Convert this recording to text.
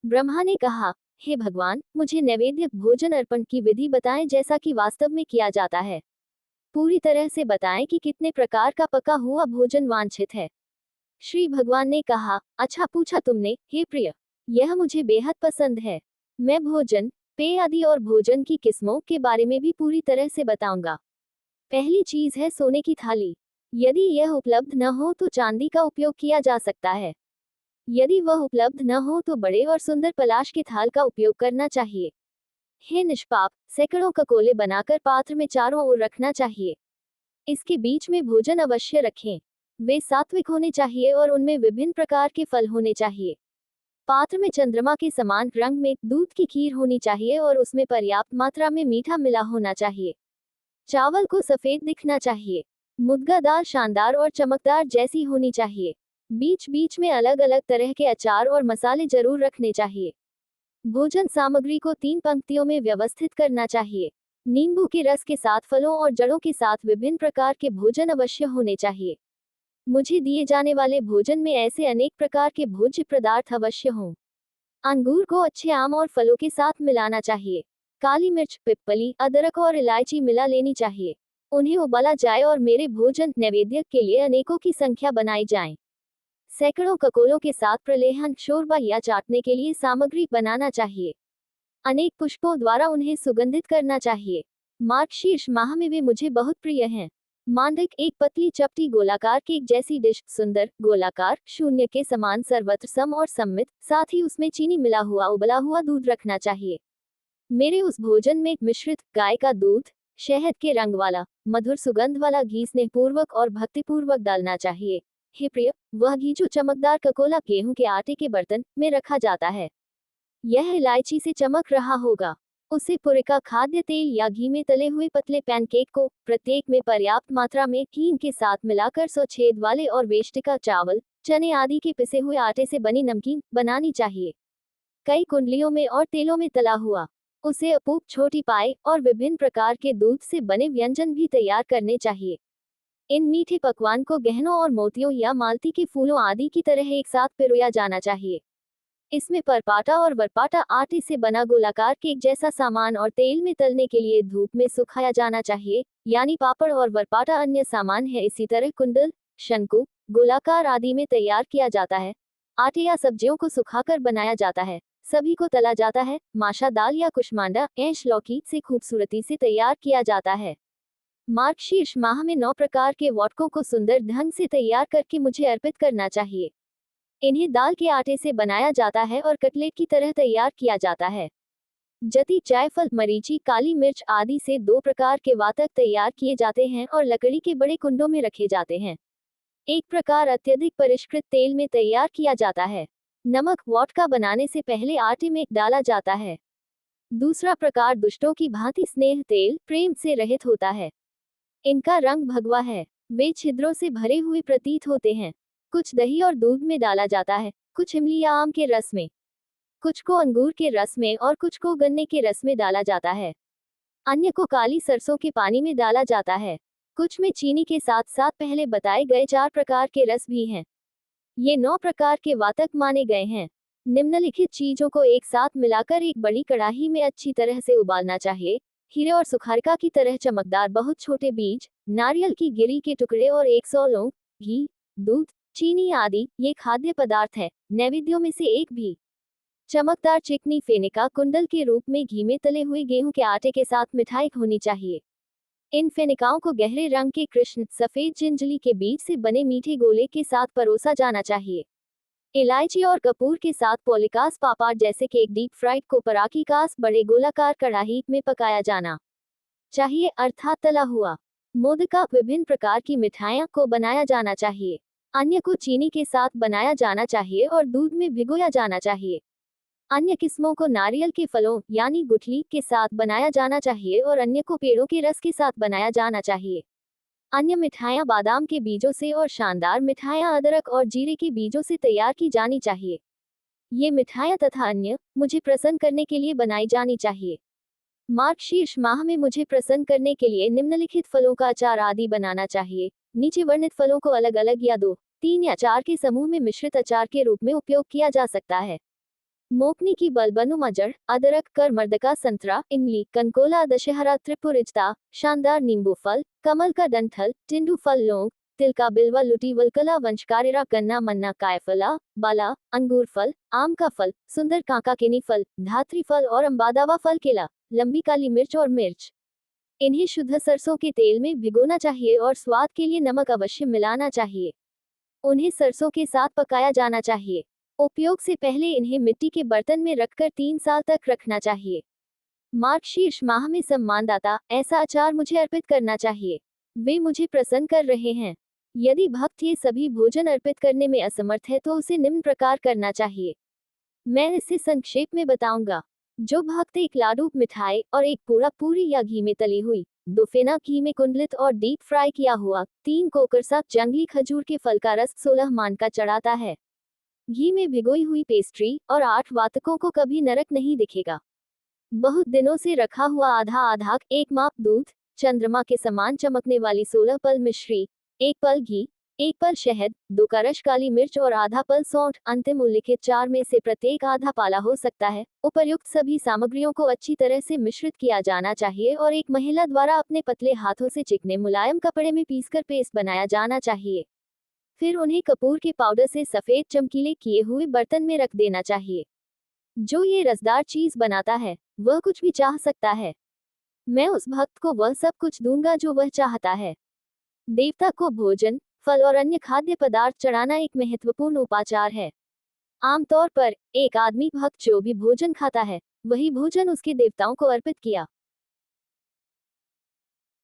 ब्रह्मा ने कहा, हे भगवान, मुझे नैवेद्य भोजन अर्पण की विधि बताएं जैसा कि वास्तव में किया जाता है। पूरी तरह से बताएं कि कितने प्रकार का पका हुआ भोजन वांछित है। श्री भगवान ने कहा, अच्छा पूछा तुमने, हे प्रिय। यह मुझे बेहद पसंद है। मैं भोजन, पेय आदि और भोजन की किस्मों के बारे में भी पूरी तरह से बताऊंगा। पहली चीज है सोने की थाली। यदि यह उपलब्ध न हो तो चांदी का उपयोग किया जा सकता है। यदि वह उपलब्ध न हो तो बड़े और सुंदर पलाश के थाल का उपयोग करना चाहिए। हे निष्पाप, सैकड़ों ककोले बनाकर पात्र में चारों ओर रखना चाहिए। इसके बीच में भोजन अवश्य रखें। वे सात्विक होने चाहिए और उनमें विभिन्न प्रकार के फल होने चाहिए। पात्र में चंद्रमा के समान रंग में दूध की खीर होनी चाहिए और उसमें पर्याप्त मात्रा में मीठा मिला होना चाहिए। चावल को सफेद दिखना चाहिए। मुद्गा दाल शानदार और चमकदार जैसी होनी चाहिए। बीच बीच में अलग अलग तरह के अचार और मसाले जरूर रखने चाहिए। भोजन सामग्री को 3 पंक्तियों में व्यवस्थित करना चाहिए। नींबू के रस के साथ फलों और जड़ों के साथ विभिन्न प्रकार के भोजन अवश्य होने चाहिए। मुझे दिए जाने वाले भोजन में ऐसे अनेक प्रकार के भोज्य पदार्थ अवश्य हों। अंगूर को अच्छे आम और फलों के साथ मिलाना चाहिए। काली मिर्च, पिप्पली, अदरक और इलायची मिला लेनी चाहिए। उन्हें उबाला जाए और मेरे भोजन नैवेद्य के लिए अनेकों की संख्या बनाई जाए। सैकड़ों ककोलों के साथ प्रलेहन, शोरबा या चाटने के लिए सामग्री बनाना चाहिए। अनेक पुष्पों द्वारा उन्हें सुगंधित करना चाहिए। मार्गशीर्ष माह में वे मुझे बहुत प्रिय हैं। मांडक, एक पतली चपटी गोलाकार केक जैसी डिश, सुंदर, गोलाकार, शून्य के समान सर्वत्र सम और सम्मित, साथ ही उसमें चीनी मिला हुआ उबला हुआ दूध रखना चाहिए। मेरे उस भोजन में मिश्रित गाय का दूध, शहद के रंग वाला, मधुर सुगंध वाला घी स्नेहपूर्वक और भक्तिपूर्वक डालना चाहिए। हे प्रिय, वह घी जो चमकदार ककोला गेहूं के आटे के बर्तन में रखा जाता है, यह इलायची से चमक रहा होगा। उसे पुरिका खाद्य तेल या घी में तले हुए पतले पैनकेक को प्रत्येक में पर्याप्त मात्रा में हींग के साथ मिलाकर 100 छेद वाले और वेष्टिका चावल, चने आदि के पिसे हुए आटे से बनी नमकीन बनानी चाहिए। कई कुंडलियों में और तेलों में तला हुआ। उसे अपूप, छोटी पाई और विभिन्न प्रकार के दूध से बने व्यंजन भी तैयार करने चाहिए। इन मीठे पकवान को गहनों और मोतियों या मालती के फूलों आदि की तरह एक साथ पिरोया जाना चाहिए। इसमें परपाटा और वरपाटा, आटे से बना गोलाकार केक जैसा सामान और तेल में तलने के लिए धूप में सुखाया जाना चाहिए, यानी पापड़ और वरपाटा अन्य सामान है। इसी तरह कुंडल, शंकु, गोलाकार आदि में तैयार किया जाता है। आटे या सब्जियों को सुखाकर बनाया जाता है। सभी को तला जाता है। माशा दाल या कुष्मांडा, ऐश लौकी से खूबसूरती से तैयार किया जाता है। मार्गशीर्ष माह में 9 प्रकार के वोटकों को सुंदर ढंग से तैयार करके मुझे अर्पित करना चाहिए। इन्हें दाल के आटे से बनाया जाता है और कटलेट की तरह तैयार किया जाता है। जति, जायफल, मरीची, काली मिर्च आदि से 2 प्रकार के वातक तैयार किए जाते हैं और लकड़ी के बड़े कुंडों में रखे जाते हैं। एक प्रकार अत्यधिक परिष्कृत तेल में तैयार किया जाता है। नमक वोडका बनाने से पहले आटे में डाला जाता है। दूसरा प्रकार दुष्टों की भांति स्नेह तेल, प्रेम से रहित होता है। इनका रंग भगवा है। वे छिद्रों से भरे हुए प्रतीत होते हैं। कुछ दही और दूध में डाला जाता है, कुछ इमली या आम के रस में, कुछ को अंगूर के रस में और कुछ को गन्ने के रस में डाला जाता है। अन्य को काली सरसों के पानी में डाला जाता है। कुछ में चीनी के साथ साथ पहले बताए गए 4 प्रकार के रस भी हैं। ये 9 प्रकार के वातक माने गए हैं। निम्नलिखित चीजों को एक साथ मिलाकर एक बड़ी कड़ाही में अच्छी तरह से उबालना चाहिए। हीरे और सुखारिका की तरह चमकदार बहुत छोटे बीज, नारियल की गिरी के टुकड़े और 100 लौंग, घी, दूध, चीनी आदि ये खाद्य पदार्थ है। नैवेद्यों में से एक भी चमकदार चिकनी फेनिका कुंडल के रूप में घी में तले हुए गेहूं के आटे के साथ मिठाई होनी चाहिए। इन फेनिकाओं को गहरे रंग के कृष्ण सफेद जिंजली के बीज से बने मीठे गोले के साथ परोसा जाना चाहिए। इलायची और कपूर के साथ पोलिकास पापड़ जैसे केक डीप फ्राइड को पराकीकास बड़े गोलाकार कड़ाही में पकाया जाना चाहिए, अर्थात तला हुआ। मोदका, विभिन्न प्रकार की मिठाइयाँ को बनाया जाना चाहिए। अन्य को चीनी के साथ बनाया जाना चाहिए और दूध में भिगोया जाना चाहिए। अन्य किस्मों को नारियल के फलों यानी गुठली के साथ बनाया जाना चाहिए और अन्य को पेड़ों के रस के साथ बनाया जाना चाहिए। अन्य मिठाइयाँ बादाम के बीजों से और शानदार मिठाइयाँ अदरक और जीरे के बीजों से तैयार की जानी चाहिए। ये मिठाइयाँ तथा अन्य मुझे प्रसन्न करने के लिए बनाई जानी चाहिए। मार्गशीर्ष माह में मुझे प्रसन्न करने के लिए निम्नलिखित फलों का अचार आदि बनाना चाहिए। नीचे वर्णित फलों को अलग अलग या 2, 3 या 4 के समूह में मिश्रित अचार के रूप में उपयोग किया जा सकता है। मोकनी की बलबनु मजर, अदरक, कर मर्दका, संतरा, इमली, कनकोला, दशहरा, त्रिपुरिजता, शानदार नींबू फल, कमल का डंठल, टिंडू फल, लौंग, तिल का बिल्वा, लुटी वलकला, वंशकारेरा, गन्ना, मन्ना, कायफला, बाला, अंगूर फल, आम का फल, सुंदर कांका, किनी फल, धात्री फल और अम्बादावा फल, केला, लंबी काली मिर्च और मिर्च। इन्हें शुद्ध सरसों के तेल में भिगोना चाहिए और स्वाद के लिए नमक अवश्य मिलाना चाहिए। उन्हें सरसों के साथ पकाया जाना चाहिए। उपयोग से पहले इन्हें मिट्टी के बर्तन में रखकर 3 साल तक रखना चाहिए। मार्गशीर्ष माह में सम्मानदाता ऐसा अचार मुझे अर्पित करना चाहिए। वे मुझे प्रसन्न कर रहे हैं। यदि भक्त ये सभी भोजन अर्पित करने में असमर्थ है तो उसे निम्न प्रकार करना चाहिए। मैं इसे संक्षेप में बताऊंगा। जो भक्त एक लाडू, मिठाई और एक पूरा पूरी या घी में तली हुई, 2 फेना घी में कुंडलित और डीप फ्राई किया हुआ, 3 कोकरसा जंगली खजूर के फल का रस 16 मान का चढ़ाता है, घी में भिगोई हुई पेस्ट्री और 8 वातकों को कभी नरक नहीं दिखेगा। बहुत दिनों से रखा हुआ आधा आधा 1 माप दूध, चंद्रमा के समान चमकने वाली 16 पल मिश्री, 1 पल घी, 1 पल शहद, 2 करश काली मिर्च और आधा पल सौंठ, अंतिम उल्लिखित 4 में से प्रत्येक आधा पाला हो सकता है। उपर्युक्त सभी सामग्रियों को अच्छी तरह से मिश्रित किया जाना चाहिए और एक महिला द्वारा अपने पतले हाथों से चिकने मुलायम कपड़े में पीसकर पेस्ट बनाया जाना चाहिए। फिर उन्हें कपूर के पाउडर से सफेद चमकीले किए हुए बर्तन में रख देना चाहिए। जो ये रसदार चीज बनाता है वह कुछ भी चाह सकता है। मैं उस भक्त को वह सब कुछ दूंगा जो वह चाहता है। देवता को भोजन, फल और अन्य खाद्य पदार्थ चढ़ाना एक महत्वपूर्ण उपाचार है। आमतौर पर एक आदमी भक्त जो भी भोजन खाता है वही भोजन उसके देवताओं को अर्पित किया।